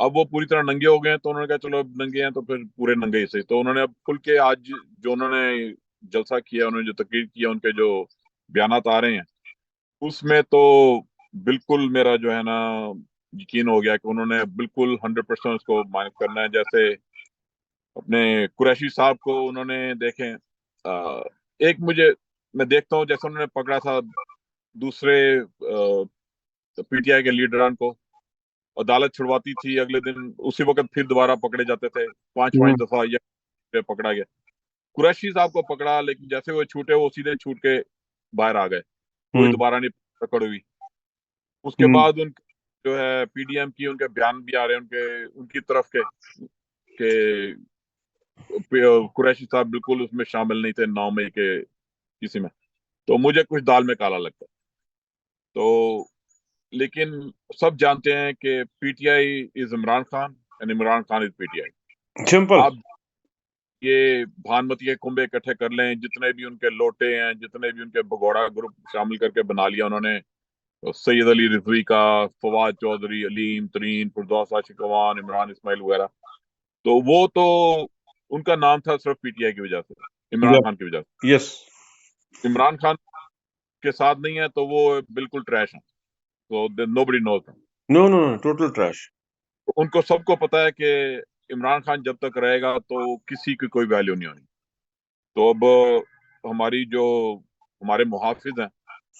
اب وہ پوری طرح ننگے ہو گئے ہیں تو انہوں نے کہا چلو اب ننگے ہیں تو پھر پورے ننگے ہی صحیح. تو انہوں نے اب کھل کے آج جو انہوں نے جلسہ کیا, انہوں نے جو تقریر کیا, ان کے جو بیانات آ رہے ہیں اس میں تو بالکل میرا جو ہے نا یقین ہو گیا کہ انہوں نے بالکل 100% اس کو مائنس کرنا ہے. جیسے اپنے قریشی صاحب کو انہوں نے دیکھیں, ایک میں دیکھتا ہوں جیسے انہوں نے پکڑا تھا دوسرے پی ٹی آئی کے لیڈران کو, عدالت چھڑواتی تھی, اگلے دن اسی وقت پھر دوبارہ پکڑے جاتے تھے, 5 دفعہ یہ پکڑا گیا. قریشی صاحب کو پکڑا لیکن جیسے وہ چھوٹے وہ سیدھے چھوٹ کے باہر آ گئے, کوئی دوبارہ نہیں پکڑ ہوئی. اس کے بعد ان جو ہے پی ڈی ایم کی ان کے بیان بھی آ رہے ہیں ان کی طرف کے کہ قریشی صاحب بالکل اس میں شامل نہیں تھے 9 مئی کے کسی میں. تو مجھے کچھ دال میں کالا لگتا ہے. تو لیکن سب جانتے ہیں کہ P T I is Imran Khan and Imran Khan is P T I. Simple. آپ یہ بھانمتی کے کنبے اکٹھے کر لیں, جتنے بھی ان کے لوٹے ہیں, جتنے بھی ان کے بگوڑا گروپ شامل کر کے بنا لیا انہوں نے, سید علی رضوی کا, فواد چودھری, علیم ترین, فردوس عاشق اخوان, عمران اسماعیل وغیرہ, تو وہ تو ان کا نام تھا صرف پی ٹی آئی کی وجہ سے, عمران خان کی وجہ سے. یس. عمران خان کے ساتھ نہیں ہے تو وہ بالکل ٹریش ہیں. تو nobody knows them. نو نو ٹوٹل ٹریش. ان کو سب کو پتا ہے کہ عمران خان جب تک رہے گا تو کسی کی کوئی ویلیو نہیں ہونی. تو اب ہمارے محافظ ہیں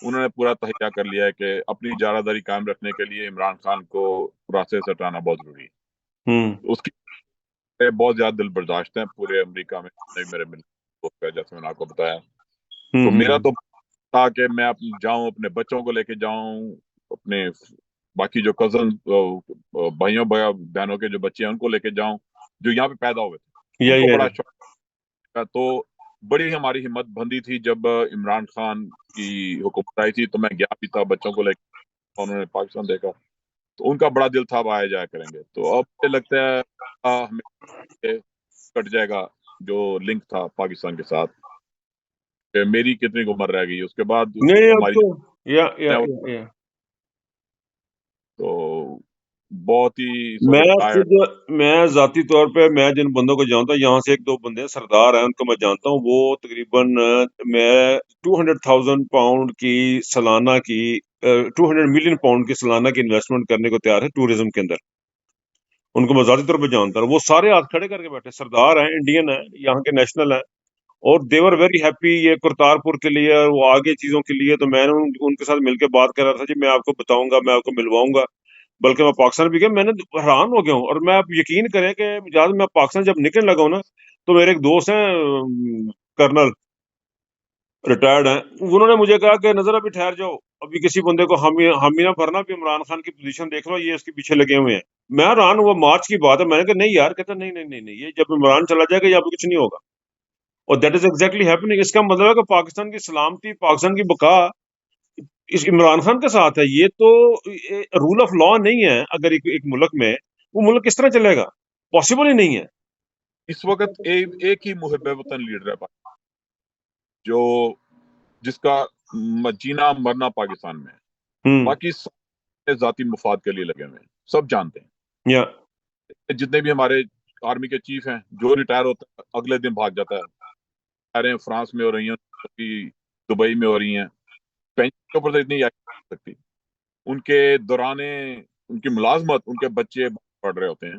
انہوں نے پورا تہیا کر لیا ہے کہ اپنی اجارہ داری قائم رکھنے کے لیے عمران خان کو راستے سے ہٹانا بہت ضروری ہے. اس کی بہت زیادہ دل برداشت ہیں پورے امریکہ میں, میرے جیسے میں نے آپ کو بتایا. تو میرا تو تھا کہ میں جاؤں, اپنے بچوں کو لے کے جاؤں, اپنے باقی جو کزن بھائیوں بہنوں کے جو بچے ہیں ان کو لے کے جاؤں جو یہاں پہ پیدا ہوئے تھے, ان کو بڑا شوق تھا. تو بڑی ہماری ہمت بندی تھی جب عمران خان کی حکومت آئی تھی, تو میں گیا بھی تھا بچوں کو لے کے, انہوں نے پاکستان دیکھا تو ان کا بڑا دل تھا اب آیا جایا کریں گے. تو اب مجھے لگتا ہے ہمیں کٹ جائے گا جو لنک تھا پاکستان کے ساتھ, کہ میری کتنی عمر رہ گئی اس کے بعد ہماری تو بہت ہی میں ذاتی طور پہ میں جن بندوں کو جانتا ہوں, یہاں سے 1-2 بندے سردار ہیں ان کو میں جانتا ہوں, وہ تقریباً میں 200,000 پاؤنڈ کی سالانہ کی 200 ملین پاؤنڈ کی سالانہ کی انویسٹمنٹ کرنے کو تیار ہے ٹوریزم کے اندر. ان کو میں ذاتی طور پہ جانتا ہوں, وہ سارے ہاتھ کھڑے کر کے بیٹھے, سردار ہیں, انڈین ہیں, یہاں کے نیشنل ہیں, اور دیور ویری ہیپی یہ کرتارپور کے لیے اور وہ آگے چیزوں کے لیے. تو میں نے ان کے ساتھ مل کے بات کر رہا تھا, جی میں آپ کو بتاؤں گا, میں آپ کو ملواؤں گا, بلکہ میں پاکستان بھی گیا, میں نے حیران ہو گیا ہوں. اور میں آپ یقین کریں کہ جب میں پاکستان جب نکلنے لگا ہوں نا, تو میرے ایک دوست ہیں کرنل ریٹائرڈ ہیں, انہوں نے مجھے کہا کہ نظر ابھی ٹھہر جاؤ, ابھی کسی بندے کو حامی نہ بھرنا, بھی عمران خان کی پوزیشن دیکھ لو, یہ اس کے پیچھے لگے ہوئے ہیں. میں حیران ہوا, مارچ کی بات ہے, میں نے کہا نہیں یار, کہتا نہیں, یہ جب عمران چلا جائے گا یہاں پہ کچھ نہیں ہوگا. اور دیٹ از ایگزیکٹلی ہیپننگ. اس کا مطلب ہے کہ پاکستان کی سلامتی, پاکستان کی بقا اس عمران خان کے ساتھ ہے. یہ تو رول آف لا نہیں ہے. اگر ایک ملک میں, وہ ملک کس طرح چلے گا؟ پاسبل ہی نہیں ہے. اس وقت ایک ہی محب وطن لیڈر ہے جس کا جینا مرنا پاکستان میں ہے, باقی سب ذاتی مفاد کے لیے لگے ہوئے ہیں, سب جانتے ہیں. جتنے بھی ہمارے آرمی کے چیف ہیں, جو ریٹائر ہوتا ہے اگلے دن بھاگ جاتا ہے, فرانس میں ہو رہی ہیں, دبئی میں ہو رہی ہیں, پینشن کے اوپر تو اتنی سکتی. ان کے دوران ان کی ملازمت ان کے بچے پڑھ رہے ہوتے ہیں.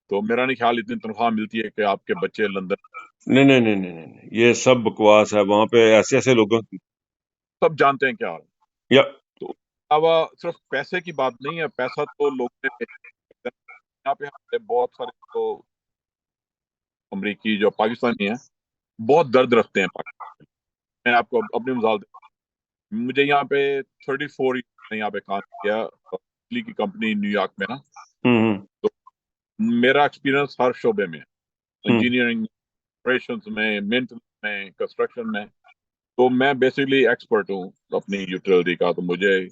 تو میرا نہیں خیال اتنی تنخواہ ملتی ہے کہ آپ کے بچے لندن. نہیں, یہ سب بکواس ہے. وہاں پہ ایسے لوگوں سب جانتے ہیں کیا حال ہے. تو علاوہ صرف پیسے کی بات نہیں ہے, پیسہ تو لوگ یہاں پہ ہمارے بہت سارے جو امریکی جو پاکستانی ہیں بہت درد رکھتے ہیں پاکستان. میں آپ کو اپنی مثال دوں, مجھے یہاں پہ 34 نے یہاں پہ کام کیا, بجلی کی کمپنی نیو یارک میں نا. تو میرا ایکسپیرینس ہر شعبے میں, انجینئرنگ, آپریشنز میں, مینٹنس میں, کنسٹرکشن میں. تو میں بیسکلی ایکسپرٹ ہوں اپنی یوٹیلٹی کا. تو مجھے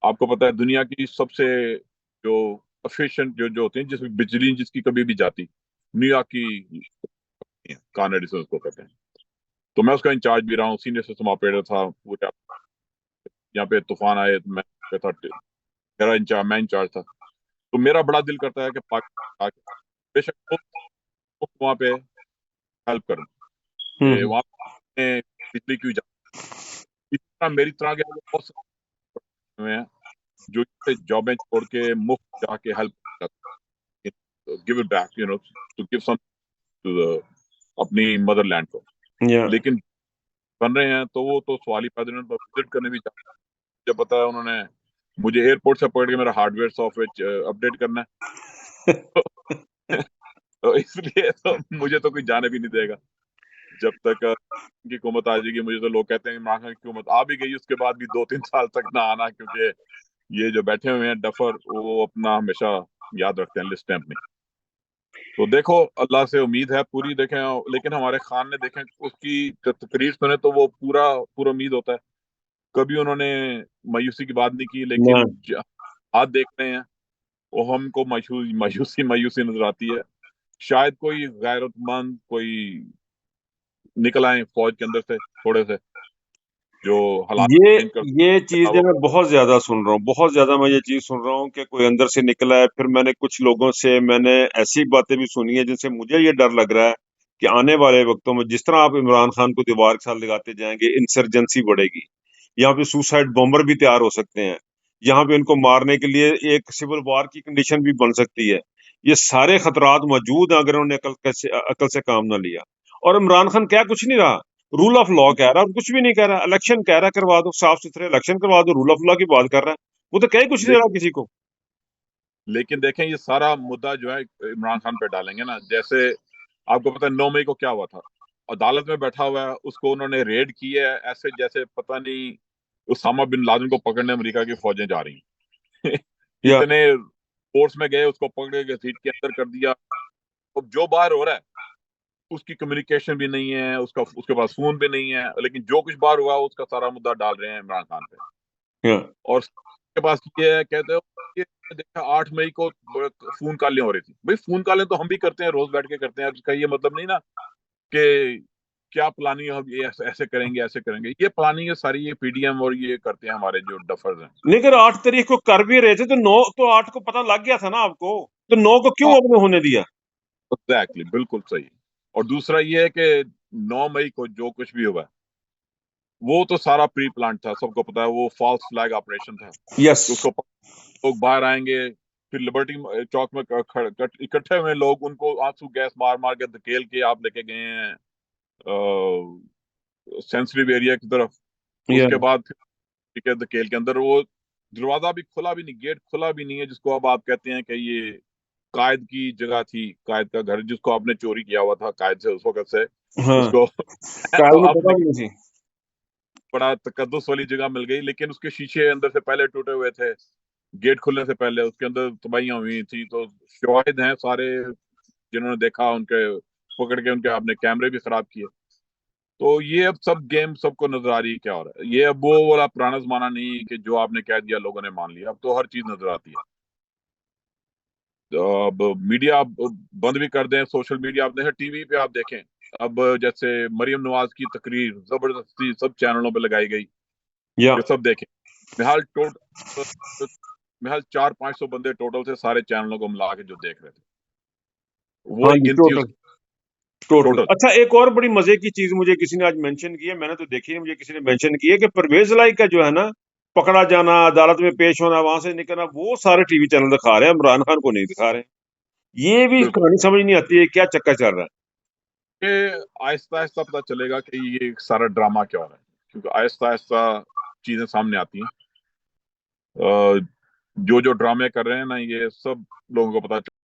آپ کو پتا ہے دنیا کی سب سے جو افیشینٹ جو ہوتے ہیں, جس میں بجلی جس کی کبھی بھی جاتی, نیو یارک کی کان ایڈیسن کو کہتے ہیں. تو میں اس کا انچارج بھی رہا ہوں, سینئر سسٹم آپریٹر تھا. یہاں پہ طوفان آئے, میں انچارج تھا. تو میرا بڑا دل کرتا ہے کہ پاکستان آ کے بے شک وہاں پہ ہیلپ کروں کہ وہاں پہ بجلی کی اسی طرح میری طرح کے بہت سارے ہوئے ہیں جو جابیں چھوڑ کے مفت جا کے help give it back to give some to اپنی مدر لینڈ کو. لیکن بن رہے ہیں تو وہ تو سوال ہی پیدا نہیں ہوتا. وزٹ کرنے بھی جب پتا ہے انہوں نے مجھے ایئرپورٹ سے پکڑ کے میرا hard where soft where update کرنا ہے تو اس لیے تو مجھے تو کوئی جانے بھی نہیں دے گا جب تک کی حکومت آ جائے گی. مجھے تو لوگ کہتے ہیں عمران خان کی حکومت آ بھی گئی اس کے بعد بھی 2-3 سال تک نہ آنا, کیونکہ یہ جو بیٹھے ہوئے ہیں ڈفر وہ اپنا ہمیشہ یاد رکھتے ہیں لسٹ اپنی. تو دیکھو اللہ سے امید ہے پوری دیکھیں, لیکن ہمارے خان نے دیکھیں اس کی تقریر سنے تو وہ پورا امید ہوتا ہے. کبھی انہوں نے مایوسی کی بات نہیں کی, لیکن ہاتھ دیکھ رہے ہیں وہ ہم کو مایوسی نظر آتی ہے. شاید کوئی غیرت مند کوئی نکل آئے فوج کے اندر سے تھوڑے سے جو حالات چینج کر. یہ چیزیں میں بہت زیادہ سن رہا ہوں, بہت زیادہ میں یہ چیز سن رہا ہوں کہ کوئی اندر سے نکلا ہے. پھر میں نے کچھ لوگوں سے میں نے ایسی باتیں بھی سنی ہیں جن سے مجھے یہ ڈر لگ رہا ہے کہ آنے والے وقتوں میں جس طرح آپ عمران خان کو دیوار کے ساتھ لگاتے جائیں گے, انسرجنسی بڑھے گی, یہاں پہ سوسائڈ بمبر بھی تیار ہو سکتے ہیں, یہاں پہ ان کو مارنے کے لیے ایک سول وار کی کنڈیشن بھی بن سکتی ہے. یہ سارے خطرات موجود ہیں اگر انہوں نے عقل سے کام نہ لیا. اور عمران خان کیا کچھ نہیں رہا, رول آف لا کہہ رہا, کچھ بھی نہیں کہہ رہا. الیکشن کہہ رہا کروا دو, صاف ستھرے الیکشن کروا دو, رول آف لا کی بات کر رہا ہے. وہ تو کہیں کچھ نہیں رہا کسی کو. لیکن دیکھیں یہ سارا مدعا جو ہے عمران خان پہ ڈالیں گے نا. جیسے آپ کو پتا ہے 9 مئی کو کیا ہوا تھا, عدالت میں بیٹھا ہوا ہے, اس کو انہوں نے ریڈ کی ہے ایسے جیسے پتہ نہیں اسامہ بن لادن کو پکڑنے امریکہ کی فوجیں جا رہی ہیں اتنے فورس میں گئے, اس کو پکڑ کے سیٹ کے اندر کر دیا. اب جو باہر ہو رہا ہے اس کی کمیونیکیشن بھی نہیں ہے, اس کے پاس فون بھی نہیں ہے, لیکن جو کچھ باہر ہوا اس کا سارا مدعا ڈال رہے ہیں عمران خان پہ. اور کے پاس یہ ہے, کہتے ہیں دیکھا 8 مئی کو فون کالیں ہو رہی تھی. بھائی فون کالیں تو ہم بھی کرتے ہیں, روز بیٹھ کے کرتے ہیں. اس کا یہ مطلب نہیں نا کہ کیا پلاننگ ہے, ایسے کریں گے ایسے کریں گے. یہ پلاننگ ہے ساری, یہ پی ڈی ایم اور یہ کرتے ہیں ہمارے جو ڈفرز ہیں. لیکن 8 تاریخ کو کر بھی رہے تھے تو 9 تو 8 کو پتہ لگ گیا تھا نا آپ کو, تو 9 کو کیوں آپ نے ہونے دیا؟ ایگزیکٹلی, بالکل صحیح. اور دوسرا یہ ہے کہ 9 مئی کو جو کچھ بھی ہوا وہ تو سارا پری پلانٹ تھا, سب کو پتا ہے. وہ فالس فلیگ آپریشن تھا. اس کو لوگ باہر آئیں گے, پھر لبرٹی چوک میں اکٹھے ہوئے لوگ, ان کو آنسو گیس مار مار کے دھکیل کے آپ لے کے گئے ہیں سینسٹیو ایریا کی طرف. اس کے بعد دھکیل کے اندر وہ دروازہ بھی کھلا بھی نہیں, گیٹ کھلا بھی نہیں ہے, جس کو اب آپ کہتے ہیں کہ یہ قائد کی جگہ تھی, قائد کا گھر جس کو آپ نے چوری کیا ہوا تھا قائد سے اس وقت سے. اس کو بڑا تقدس والی جگہ مل گئی, لیکن اس کے شیشے اندر سے پہلے ٹوٹے ہوئے تھے, گیٹ کھلنے سے پہلے اس کے اندر تباہیاں ہوئی تھی. تو شواہد ہیں سارے جنہوں نے دیکھا, ان کے پکڑ کے ان کے آپ نے کیمرے بھی خراب کیے. تو یہ اب سب گیم سب کو نظر آ رہی ہے کیا ہو رہا ہے. یہ اب وہ والا پرانا زمانہ نہیں کہ جو آپ نے کہہ دیا لوگوں نے مان لیا. اب تو ہر چیز نظر آتی ہے. اب میڈیا بند بھی کر دیں, سوشل میڈیا آپ دیکھیں, ٹی وی پہ آپ دیکھیں, اب جیسے مریم نواز کی تقریر زبردستی سب چینلوں پہ لگائی گئی کہ سب دیکھیں. محال 400-500 بندے ٹوٹل سے سارے چینلوں کو ملا کے جو دیکھ رہے تھے, وہی گنتی ٹوٹل. اچھا, ایک اور بڑی مزے کی چیز مجھے کسی نے آج مینشن کی ہے, میں نے تو دیکھی ہے, مجھے کسی نے مینشن کی ہے کہ پرویز الہی کا جو ہے نا پکڑا جانا, عدالت میں پیش ہونا, وہاں سے نکلنا, وہ سارے ٹی وی چینل دکھا رہے ہیں, عمران خان کو نہیں دکھا رہے. یہ بھی کہانی سمجھ نہیں آتی ہے کیا چکر چل رہا ہے. کہ آہستہ آہستہ پتہ چلے گا کہ یہ سارا ڈرامہ کیا ہو رہا ہے, کیونکہ آہستہ آہستہ چیزیں سامنے آتی ہیں. جو ڈرامے کر رہے ہیں نا, یہ سب لوگوں کو پتا